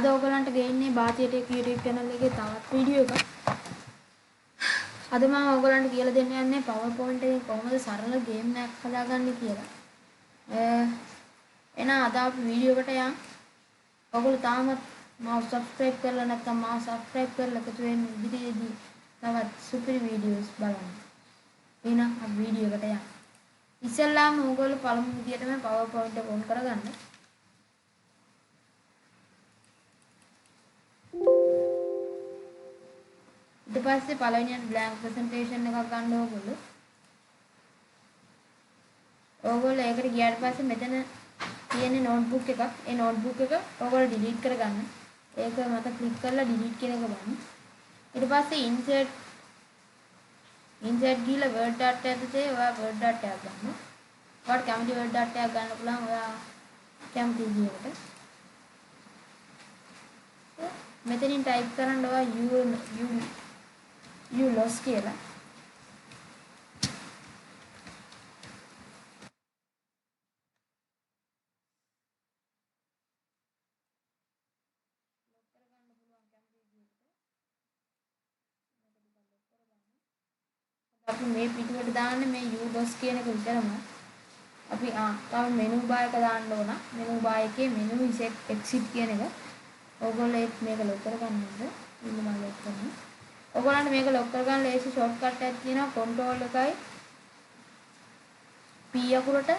අද ඔයගලන්ට ගේන්නේ බාතියට YouTube channel එකේ තවත් වීඩියෝ එකක්. අද මම ඔයගලන්ට කියලා දෙන්න යන්නේ PowerPoint එකෙන් කොහොමද සරල ගේම් එකක් හදාගන්නේ කියලා. එහෙනම් අද අපි වීඩියෝ එකට යමු. ඔයගොල්ලෝ තාමත් මාව subscribe කරලා නැත්නම් මාව subscribe කරලා එකතු වෙන්න ඉදිරියේදී තවත් සුපිරි වීඩියෝස් බලන්න. එහෙනම් අපි වීඩියෝ එකට යමු. ඉස්සෙල්ලාම ඔයගොල්ලෝ පළමු විදියටම PowerPoint එක on කරගන්න. ඊට පස්සේ පළවෙනියට blank presentation එකක් ගන්න ඕගොල්ලෝ. ඕගොල්ලෝ ඒකට ගියාට පස්සේ මෙතන තියෙන notebook එකක්. ඒ notebook එක ඕගොල්ලෝ delete කරගන්න. ඒක මත click කරලා delete කියන එක බලන්න. ඊට පස්සේ insert ගිහලා word data ඇතුලේ ඔයා word data එකක් ගන්න. ඔයාලට කැමති word data එකක් ගන්න පුළුවන් ඔයා කැමති විදිහකට. මෙතනින් type කරන්න ඔයා you lost කියලා. අපි මේ පිටුවට දාන්නේ මේ you lost කියන එක විතරම. අපි තව menu bar එක දාන්න ඕන. menu bar එකේ menu exit කියන එක. ඕගොල්ලෝ මේක ලොක් කරගන්න ඕනේ. ඉන්න මම ලොක් කරනවා. ඔයගොල්ලන්ට මේක ලොක් කරගන්න ලේසි ෂොට්කට් එකක් තියෙනවා control එකයි P අකුරට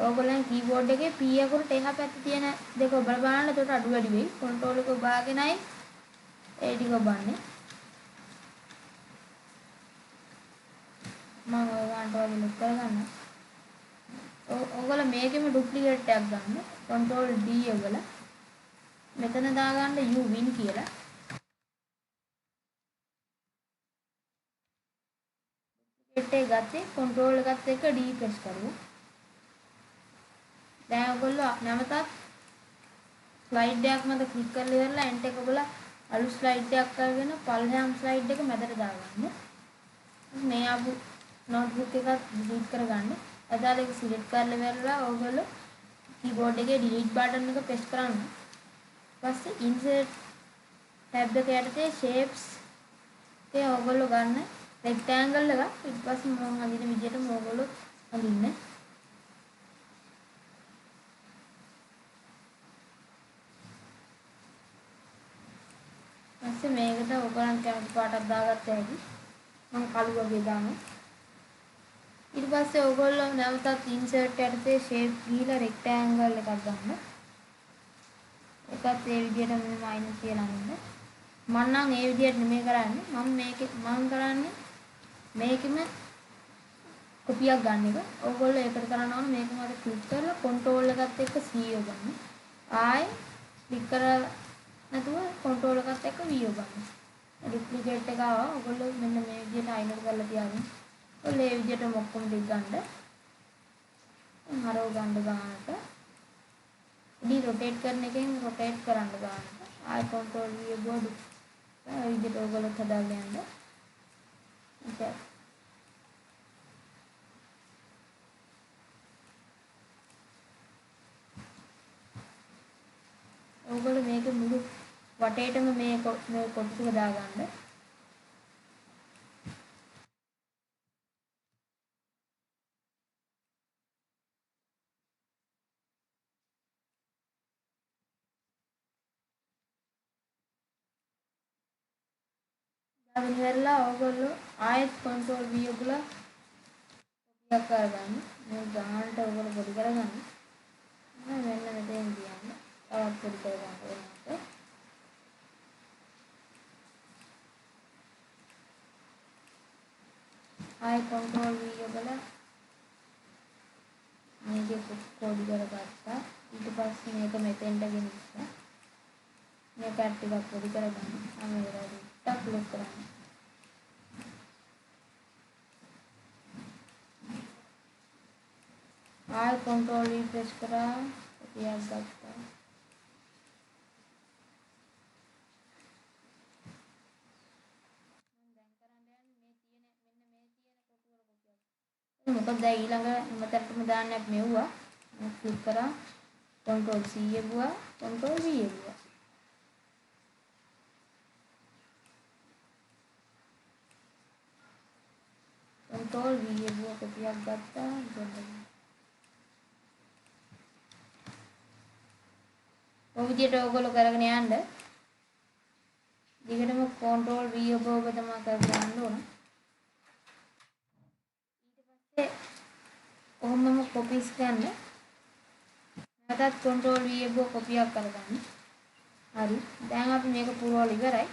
ඔයගොල්ලන් keyboard එකේ P අකුරට එහා පැත්තේ තියෙන දෙක ඔබලා බලන්න එතකොට අඩු වැඩි වෙයි control එක ඔබාගෙනයි ඒ ටික ඔබන්නේ මම ඔයගොල්ලන්ට වගේ ලොක් කරගන්න ඔයගොල්ලෝ මේකෙම duplicate එකක් ගන්න control D ඔයගොල්ලෝ මෙතන දාගන්න u win කියලා එක ගත්තේ control එකත් එක්ක D press කරමු. දැන් ඔයගොල්ලෝ නැවතත් slide එකක් මත click කරලා ඉවරලා enter එක ඔබලා අලුත් slide එකක් කරගෙන පළවෙනිම slide එක මැදට දාගන්න. මේ ආපු notebook එකත් delete කරගන්න. අදාළ එක select කරලා ඉවරලා ඔයගොල්ලෝ keyboard එකේ delete button එක press කරන්න. ඊපස්සේ insert tab එක යටතේ shapes එකේ ඔයගොල්ලෝ ගන්න rectangle එක ඊට පස්සේ මම අඳින විදිහට ඕගොල්ලෝ අඳින්න. ඊපස්සේ මේකට ඔයගොල්ලන් කැමති පාටක් දාගත්ත හැකි. මම කළු වගේ දානවා. ඊට පස්සේ ඔයගොල්ලෝ නැවතත් insert යටතේ shape ගිහලා rectangle එකක් ගන්න. ඒකත් ඒ විදිහට මම minus කියලා අඳින්න. මම නම් ඒ විදිහට නෙමෙයි කරන්නේ. මම කරන්නේ මේකෙම කොපියක් ගන්න එක. ඕගොල්ලෝ ඒකට කරන්න ඕන මේකම අර ක්ලික් කරලා control එකත් එක්ක C ගන්න. ආයි ක්ලික් කරලා නැතුව control එකත් එක්ක V ගන්න. duplicate එක ආවා. ඕගොල්ලෝ මෙන්න මේ විදිහට highlight කරලා තියාගන්න. ඔයගොල්ලෝ මේ විදිහට ඔක්කොම ටික ගන්න. හරව ගන්න ගන්නට. ඉතින් rotate කරන එකෙන් rotate කරන්න ගන්න. ආයි control V බෝඩ්. ඒ විදිහට ඕගොල්ලෝ හදාගෙන යන්න. Okay. ඔයගොල්ලෝ මේක මුළු වටේටම මේ කොටු ටික දාගන්න. දාගෙන ඉවරලා ඔයගොල්ලෝ ආයෙත් control V ඔයගොල්ලෝ කොපියක් කරගන්න. මේ ගානට ඔයගොල්ලෝ පොඩි කරගන්න. මෙන්න මෙතෙන් තියන්න. තවත් පොඩි කරගන්න ඕනේ. ආයෙ control V ඔයගොල්ලෝ මේක පොඩි කරගත්තා. ඊට පස්සේ මේක මෙතෙන්ට ගෙනිච්චා. මේක ටිකක් පොඩි කරගන්න. මේ වෙලාවේ ටක් ලොක් කරන්න. ආයෙ control V press කරා කොපියක් ගත්තා. මොකද දැන් ඊළඟ හැමතැනටම දාන්නත් මෙව්වා. ක්ලික් කරා control C එවුවා control V එවුවා. control V එවුවා කොපියක් ගත්තා ඔය විදිහට ඕගොල්ලෝ කරගෙන යන්න දිගටම control V ඔබ තමයි කරගෙන යන්න ඕන ඊට පස්සේ ඔහොමම copies ගන්න නැත්නම් control V එවුවා කොපියක් කරගන්න හරි දැන් අපි මේක පුරවලා ඉවරයි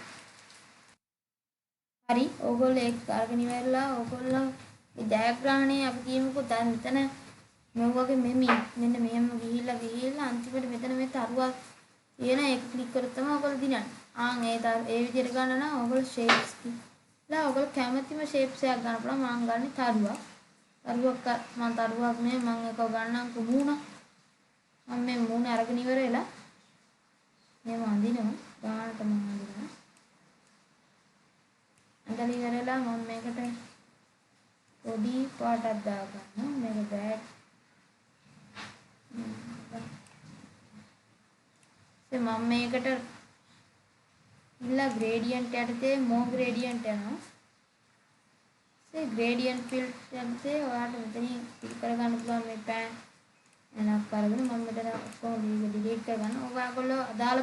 හරි ඕගොල්ලෝ ඒක අරගෙන ඉවරලා ඕගොල්ලෝ මේ ඩයග්‍රාමනේ අපි කියමුකෝ දැන් මෙතන මේ වගේ මෙන්න මෙහෙම ගිහිල්ලා අන්තිමට මෙතන මේ තරුවක් තියෙන එක ක්ලික් කරොත් තමයි ඔයගොල්ලෝ දිනන්නේ. ඒ විදිහට ගන්න නම් ඔයගොල්ලෝ shapes ලා ඔයගොල්ලෝ කැමතිම shapes එකක් ගන්න පුළුවන්. මම ගන්නේ තරුවක්. තරුවක් නේ මම එක ගන්නම් මූණ. මම මේ මූණ අරගෙන ඉවර වෙලා මේ වඳිනවා. ගානට මම වඳිනවා. අඳලි ඉවරලා මම මේකට පොඩි පාටක් දාගන්නවා. මේක බෑග් මම මේකට ඉල්ලා gradient යටතේ more gradient යනවා. ඒ gradient field යටතේ ඔයාලට මෙතනින් ක්ලික් කරගන්න පුළුවන් මේ pan එනක් කරගෙන මම මෙතන ඔක්කොම delete කරගන්න. ඔයගොල්ලෝ අදාළ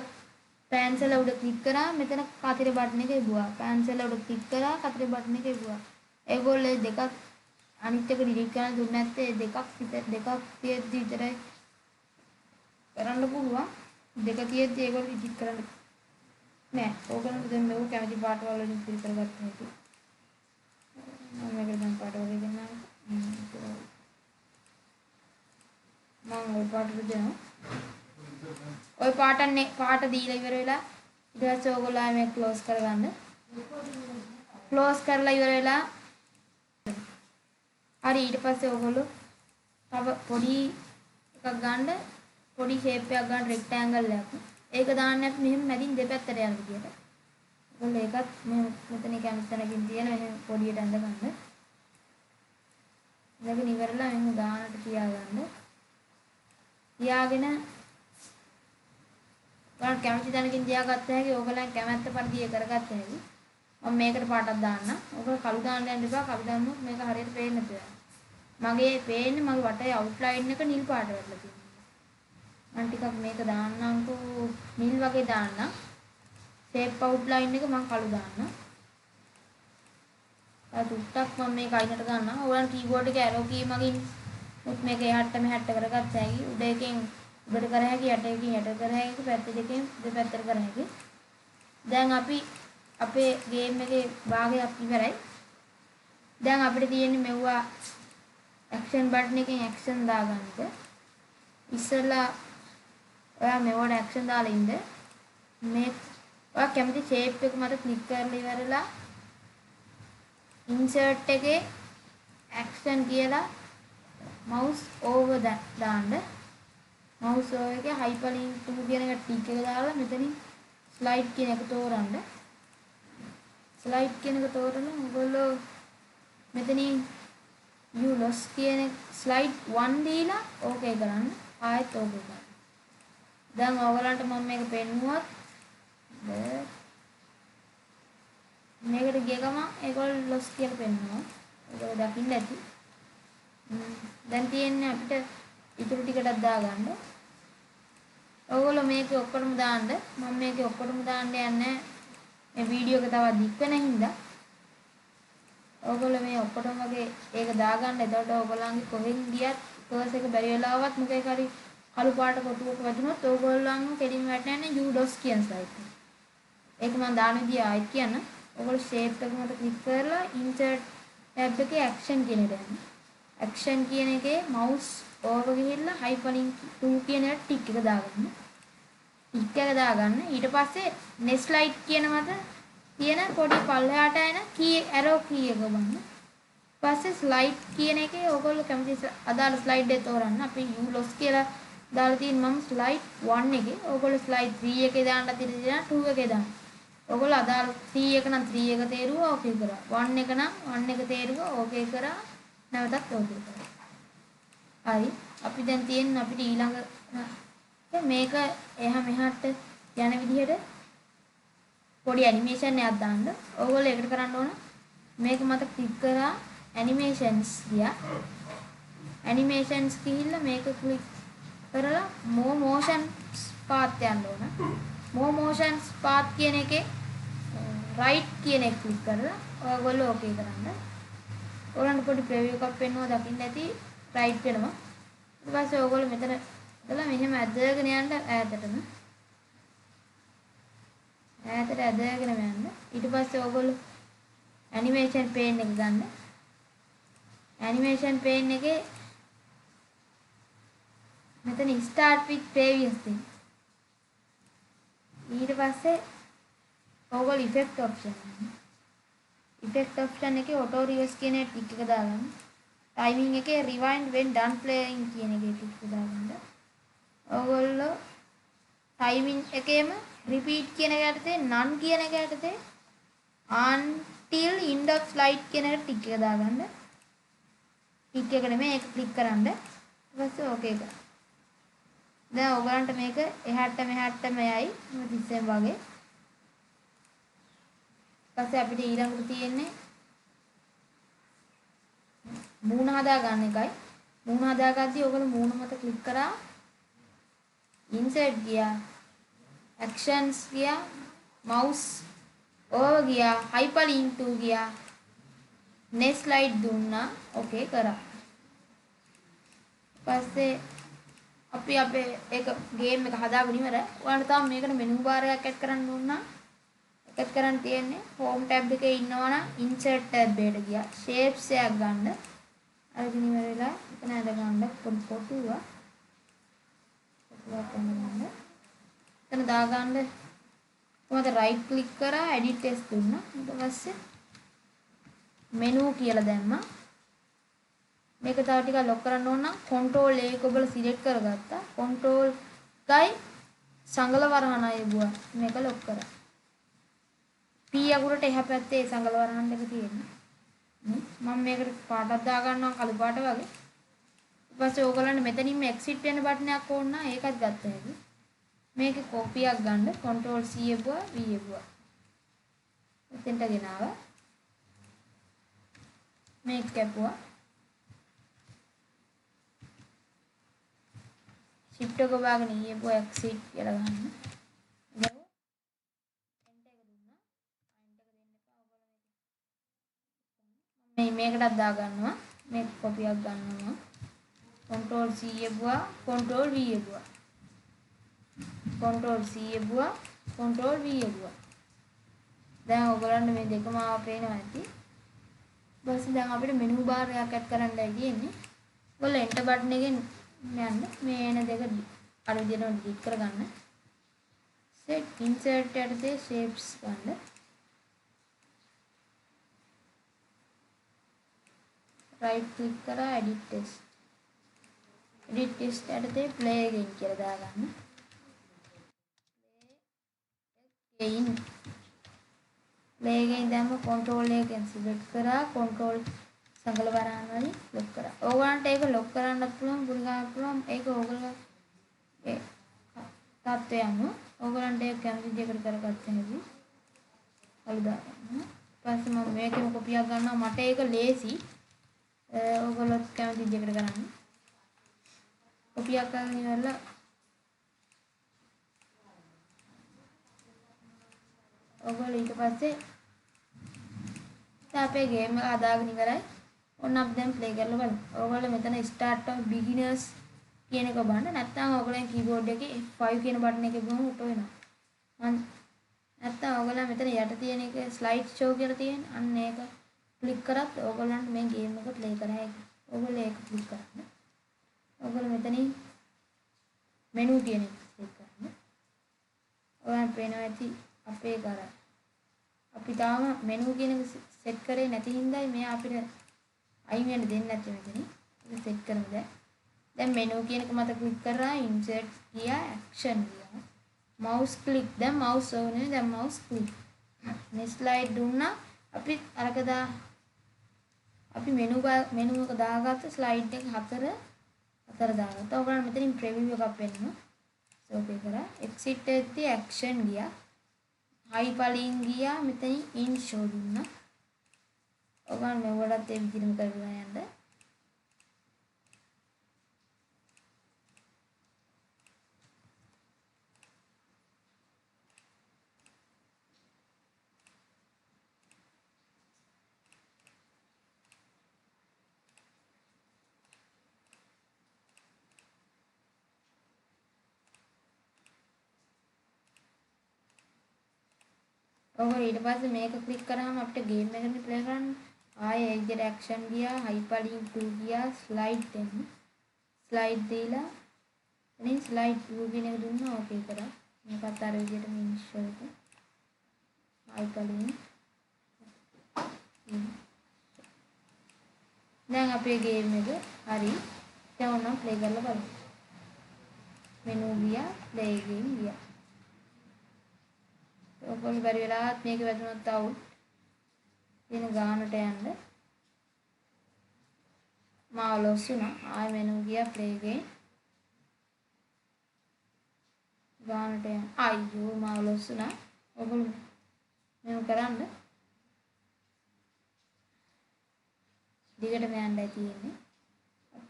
pans වල උඩ ක්ලික් කරා මෙතන කතරේ බටන් එක එබුවා. pans වල උඩ ක්ලික් කරා කතරේ බටන් එක එබුවා. ඒගොල්ලෝ දෙකක් අනිත් එක delete කරන්න දුන්නේ නැත්නම් දෙකක් තියෙද්දි විතරයි කරන්න පුළුවන්. දෙක තියෙද්දි ඒගොල්ලෝ edit කරන්න නෑ. ඕගොල්ලෝ දැන් මේක කැමති පාට වල වලින් ෆිල්ටර් කරගත්ත හැටි. මම මේක දැන් පාට වල ගන්නවා. මම ওই පාට දෙනවා. ওই පාට දීලා ඉවර වෙලා ඊට පස්සේ ඕගොල්ලෝ ආයෙ මේක ක්ලෝස් කරගන්න. ක්ලෝස් කරලා ඉවර වෙලා හරි ඊට පස්සේ ඕගොල්ලෝ තව පොඩි එකක් ගන්න පොඩි shape එකක් ගන්න rectangle එකක්. ඒක දාන්න අපි මෙහෙම මැදින් දෙපැත්තට යන විදියට. ඔයගොල්ලෝ ඒකත් මෙහෙම මෙතන කැමති තැනකින් තියන මෙහෙම පොඩියට ඇඳ ගන්න. දැන් ඉවරලා මෙහෙම ගානට තියාගන්න. තියාගෙන ඔයාලා කැමති තැනකින් තියාගත්ත හැකි ඕගොල්ලන් කැමැත්ත පරිදි ඒ කරගත්ත හැකි. මම මේකට පාටක් දාන්න. ඔයගොල්ලෝ කළු දාන්න යන්න එපා. කළු දැම්මොත් මේක හරියට පේන්නේ නැතුව යනවා. මගේ පේන්නේ මගේ වටේ outline එක නිල් පාට වෙලා තියෙනවා. මම ටිකක් මේක දාන්නම්කෝ නිල් වගේ දාන්න. shape outline එක මම කළු දාන්න. ටුට්ටක් මම මේක අයිනට ගන්නවා. ඔයාලන් keyboard එකේ arrow key මගින් උත් මේක එහාට මෙහාට කරගත්ත හැකි. උඩ එකෙන් උඩට කර හැකි යට එකකින් යට කර හැකි පැත්ත දෙකෙන් දෙපැත්තට කර හැකි. දැන් අපි අපේ ගේම් එකේ භාගයක් ඉවරයි. දැන් අපිට තියෙන්නේ මෙවුවා action button එකෙන් action දාගන්නද. ඉස්සෙල්ලා ඔයා මෙවට action දාලා ඉන්න. මේ ඔයා කැමති shape එක මත click කරලා ඉවරලා insert එකේ action කියලා mouse over දාන්න. mouse over එකේ hyperlink to කියන එක ටික් එක දාලා මෙතනින් slide කියන එක තෝරන්න. slide කියන එක තෝරලා ඔයගොල්ලෝ මෙතනින් you lost කියන slide 1 දීලා okay කරන්න. ආයෙත් okay කරන්න. දැන් ඔයගලන්ට මම මේක පෙන්නුවත් මේකට ගිය ගමන් ඒගොල්ලෝ lost කියලා පෙන්වනවා. ඒක දකින්න ඇති. දැන් තියෙන්නේ අපිට ඉතුරු ටිකටත් දාගන්න. ඔයගොල්ලෝ මේක ඔක්කොම දාන්න. මම මේක ඔක්කොම දාන්න යන්නේ මේ වීඩියෝ එක තවත් දික් වෙන හින්දා. ඔයගොල්ලෝ මේ ඔක්කොම වගේ ඒක දාගන්න. එතකොට ඔයගොල්ලන්ගේ කොහෙන් ගියත් කර්ස් එක බැරි වෙලාවත් මොකේ හරි කළු පාට කොටුවක වැදුනොත් ඔයගොල්ලන්ව කෙලින්ම වැටෙන්නේ UDOS කියන සයිට් එක. ඒක මම දාන විදිය ආයෙත් කියන්න. ඔයගොල්ලෝ shape එක මත ක්ලික් කරලා insert tab එකේ action කියන එක දාන්න. action කියන එකේ mouse over ගිහිල්ලා hyperlink to කියන එක ටික් එක දාගන්න. ටික් එක දාගන්න. ඊට පස්සේ next slide කියන මත තියෙන පොඩි පල්ලෙහාට එන key arrow key එක ගන්න. පස්සේ slide කියන එකේ ඔයගොල්ලෝ කැමති අදාළ slide එක තෝරන්න. අපි ULOS කියලා දාලා තියෙන මම slide 1 එකේ ඔයගොල්ලෝ slide 3 එකේ දාන්න තියෙන 2 එකේ දාන්න. ඔයගොල්ලෝ අදාළ 3 එක නම් 3 එක තේරුවා okay කරා. 1 එක නම් 1 එක තේරුවා okay කරා. නැවතත් okay කරා. හරි. අපි දැන් තියෙන්නේ අපිට ඊළඟ මේක එහා මෙහාට යන විදිහට පොඩි ඇනිමේෂන් එකක් දාන්න. ඔයගොල්ලෝ ඒකට කරන්න ඕන මේක මත ක්ලික් කරා animations ගියා. animations ගිහිල්ලා මේක ක්ලික් කරලා more motions path යන්න ඕන. more motions path කියන එකේ right කියන එක ක්ලික් කරලා ඔයගොල්ලෝ ඕකේ කරන්න. ඔයගොල්ලන්ට පොඩි ප්‍රෙවියු එකක් පෙන්වනවා දකින්න ඇති right වෙනවා. ඊට පස්සේ ඔයගොල්ලෝ මෙතන ඉතලා මෙහෙම ඇදගෙන යන්න ඈතටම. ඈතට ඇදගෙන යන්න. ඊට පස්සේ ඔයගොල්ලෝ animation pane එක ගන්න. animation pane එකේ මෙතන start with previous thing. ඊට පස්සේ ඔයගොල්ලෝ effect option ගන්න. effect option එකේ auto reverse කියන ටික එක දාගන්න. timing එකේ rewind when done playing කියන එකේ ටික එක දාගන්න. ඔයගොල්ලෝ timing එකේම repeat කියන එක යටතේ none කියන එක යටතේ until end of slide කියන එක ටික එක දාගන්න. ටික එක නෙමෙයි ඒක ක්ලික් කරන්න. ඊට පස්සේ ඕකේ කරන්න. දැන් ඔයගලන්ට මේක එහාට මෙහාටම යයි තිස්සෙන් වගේ. ඊපස්සේ අපිට ඊළඟට තියෙන්නේ මූණ හදා ගන්න එකයි. මූණ හදාගද්දී ඔයගොල්ලෝ මූණ මත ක්ලික් කරා insert ගියා, actions ගියා, mouse over ගියා, hyperlink to ගියා, next slide දුන්නා, okay කරා. ඊපස්සේ අපි අපේ ඒක ගේම් එක හදාගෙන ඉවරයි. ඔයාලට තාම මේකට මෙනු බාර් එකක් ඇඩ් කරන්න ඕන නම් එකත් කරන් තියෙන්නේ home tab එකේ ඉන්නවනම් insert tab එකට ගියා. shapes එකක් ගන්න. අරගෙන ඉවර වෙලා එතන ඇද ගන්න පොඩි කොටුවක්. ගන්න. එතන දා ගන්න කොහොමද right click කරා edit text දුන්නා. ඊට පස්සේ menu කියලා දැම්මා. මේක තව ටිකක් ලොක් කරන්න ඕන නම් control A එක ඔබලා select කරගත්තා. control එකයි සංගල වරහන අයබුවා. මේක ලොක් කරා. P අකුරට එහා පැත්තේ සංගල වරහන් දෙක තියෙනවා. මම මේකට පාටක් දා ගන්නවා කළු පාට වගේ. ඊට පස්සේ ඕගොල්ලන්ට මෙතනින්ම exit වෙන බටන් එකක් ඕන නම් ඒකත් ගත්ත හැකි. මේකේ copy එකක් ගන්න control C එබුවා V එබුවා. එතෙන්ට ගෙනාවා. මේක කැපුවා. shift එක ගාගෙන E එබුවා exit කියලා ගන්න. ඊළඟ enter එක දුන්නා. enter එක දෙන්න එපා ඔයගොල්ලෝ මේක. මේකටත් දා ගන්නවා. මේක copy එකක් ගන්නවා. control C එබුවා control V එබුවා. control C එබුවා control V එබුවා. දැන් ඔයගොල්ලන්ට මේ දෙකම ආව පේනවා ඇති. ඊපස්සේ දැන් අපිට මෙනු බාර් එකක් ඇඩ් කරන්නයි තියෙන්නේ. ඔයගොල්ලෝ enter බටන් එකෙන් යන්න මේ එන දෙක අර විදිහට ඩිලීට් කරගන්න. set insert යටතේ shapes ගන්න. right click කරා edit text. edit text යටතේ play again කියලා දාගන්න. play again දැම්ම control එකෙන් select කරා control සංගල වරහන් වලින් ලොක් කරා. ඕගොල්ලන්ට ඒක ලොක් කරන්නත් පුළුවන්, පුරි ගන්න පුළුවන්. ඒක ඕගොල්ලෝ ඒ තාත්තේ යනවා. ඕගොල්ලන්ට ඒක කැමති විදිහකට කරගත්ත හැකි. අලු දාන්න. ඊපස්සේ මම මේකෙම කොපි එකක් ගන්නවා. මට ඒක ලේසි. ඕගොල්ලොත් කැමති විදිහකට කරන්න. කොපි එකක් ගන්න ඉවරලා ඔයගොල්ලෝ ඊට පස්සේ අපේ ගේම් එක හදාගෙන ඉවරයි. ඔන්න අපි දැන් ප්ලේ කරලා බලමු. ඔයගොල්ලෝ මෙතන start of beginners කියන එක බලන්න. නැත්නම් ඔයගොල්ලෝ කීබෝඩ් එකේ F5 කියන බටන් එකේ ගමු උට වෙනවා. නැත්නම් ඔයගොල්ලෝ මෙතන යට තියෙන එක slide show කියලා තියෙන. අන්න ඒක ක්ලික් කරත් ඔයගොල්ලන්ට මේ ගේම් එක ප්ලේ කරා හැකියි. ඔයගොල්ලෝ ඒක ක්ලික් කරන්න. ඔයගොල්ලෝ මෙතනින් menu කියන එක ක්ලික් කරන්න. ඔයයන් පේනවා ඇති අපේ කරා. අපි තාම menu කියන එක සෙට් කරේ නැති හින්දායි මෙයා අපිට අයින් වෙන්න දෙන්නේ නැත්තේ මෙතනින්. ඒක සෙට් කරමු දැන්. දැන් menu කියන එක මත ක්ලික් කරා insert ගියා action ගියා. mouse click දැන් mouse ඕනේ දැන් mouse click. next slide දුන්නා අපි අරක අපි menu එක දාගත්ත slide එක හතර දාගත්තා. ඔයගොල්ලෝ මෙතනින් preview එකක් වෙනවා. ඕකේ කරා exit එකදී action ගියා. hyperlink ගියා මෙතනින් in show දුන්නා. ඔයගොල්ලෝ මෙවලත් ඒ විදිහටම කරගෙන යන්න. ඔයගොල්ලෝ ඊට පස්සේ මේක ක්ලික් කරාම අපිට ගේම් එකනේ ප්ලේ කරන්න. ආයේ එජ් ඇක්ෂන් ගියා, හයිපර්ලින්ක් 2 ගියා, ස්ලයිඩ් දෙන්න. ස්ලයිඩ් දීලා ඉතින් ස්ලයිඩ් 2 කියන එක දුන්නා ඕකේ කරා. මේකත් අර විදිහටම ඉන්ස්ටෝල් කරලා හයිපර්ලින්ක්. දැන් අපේ ගේම් එක හරි. දැන් ඔන්න ප්ලේ කරලා බලමු. මෙනු ගියා, ප්ලේ ගේම් ගියා. ඔයගොල්ලෝ බැරි වෙලාවත් මේක වැදුනොත් අවුට්. එන ගානට යන්න. මාව ලොස් වුණා. ආයෙ මෙනු ගියා ප්ලේ ගේම්. ගානට යන්න. අයියෝ මාව ලොස් වුණා. ඔයගොල්ලෝ මෙනු කරන්න. දිගටම යන්නයි තියෙන්නේ.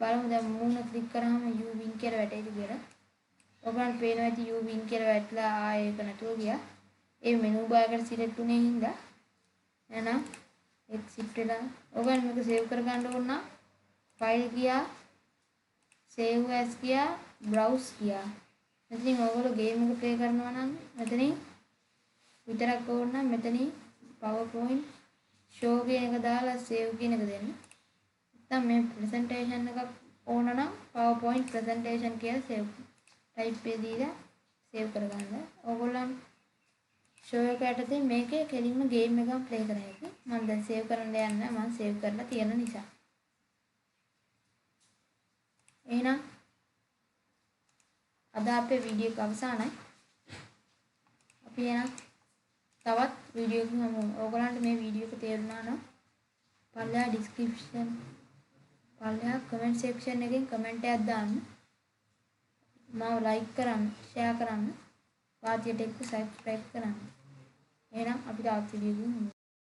බලමු දැන් මූණ ක්ලික් කරාම U win කියලා වැටෙයිද කියලා. ඔයගොල්ලන්ට පේනවා ඇති U win කියලා වැටලා ආයෙ ඒක නැතුව ගියා. ඒ මෙනු බාර් එකට සිලෙක්ට් උනේ හින්දා එහෙනම් එක්සිට් වෙලා ඔයගොල්ලෝ මේක සේව් කරගන්න ඕන නම් ෆයිල් ගියා save as ගියා browse ගියා. මෙතනින් ඔයගොල්ලෝ ගේම් එක ප්ලේ කරනවා නම් මෙතනින් විතරක් ඕන නම් මෙතනින් PowerPoint show කියන එක දාලා save කියන එක දෙන්න. නැත්නම් මේ presentation එකක් ඕන නම් PowerPoint presentation කියලා save type එක දීලා save කරගන්න. ඔයගොල්ලන් show එක යටතේ මේකේ කෙලින්ම ගේම් එකක් ප්ලේ කරා හැකි. මම දැන් save කරන්න යන්නේ මම save කරලා තියෙන නිසා. එහෙනම් අද අපේ වීඩියෝ එක අවසానයි. අපි එහෙනම් තවත් වීඩියෝ එකකින් හමු. ඔයගොල්ලන්ට මේ වීඩියෝ එක තේරුණා නම් පල්ලෙහා description පල්ලෙහා comment section එකෙන් comment එකක් දාන්න. මාව like කරන්න, share කරන්න. වාදියට එක්ක subscribe කරන්න. එහෙනම් අපි තවත් වීඩියෝ එකකින්